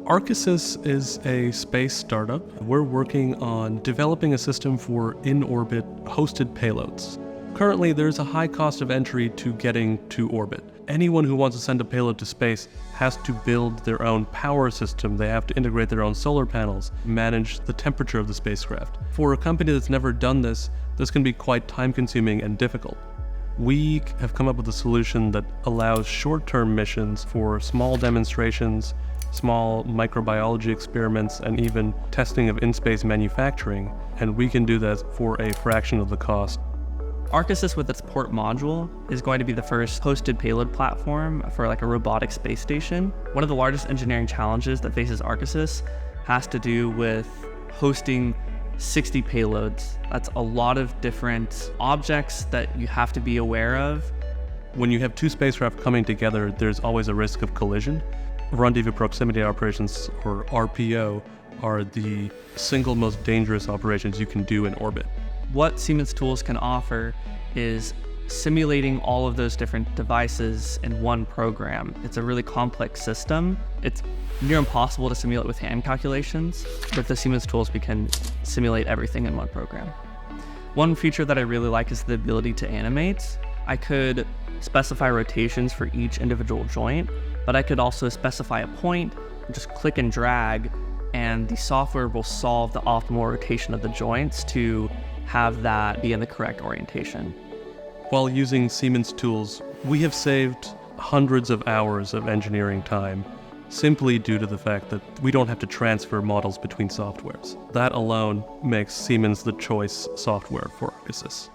Arcasys is a space startup. We're working on developing a system for in-orbit hosted payloads. Currently, there's a high cost of entry to getting to orbit. Anyone who wants to send a payload to space has to build their own power system. They have to integrate their own solar panels, manage the temperature of the spacecraft. For a company that's never done this can be quite time-consuming and difficult. We have come up with a solution that allows short-term missions for small demonstrations, small microbiology experiments, and even testing of in-space manufacturing, and we can do that for a fraction of the cost. Arcasys with its port module is going to be the first hosted payload platform for like a robotic space station. One of the largest engineering challenges that faces Arcasys has to do with hosting 60 payloads. That's a lot of different objects that you have to be aware of. When you have two spacecraft coming together, there's always a risk of collision. Rendezvous proximity operations, or RPO, are the single most dangerous operations you can do in orbit. What Siemens tools can offer is simulating all of those different devices in one program. It's a really complex system. It's near impossible to simulate with hand calculations. With the Siemens tools, we can simulate everything in one program. One feature that I really like is the ability to animate. I could specify rotations for each individual joint, but I could also specify a point, just click and drag, and the software will solve the optimal rotation of the joints to have that be in the correct orientation. While using Siemens tools, we have saved hundreds of hours of engineering time simply due to the fact that we don't have to transfer models between softwares. That alone makes Siemens the choice software for Arcasys.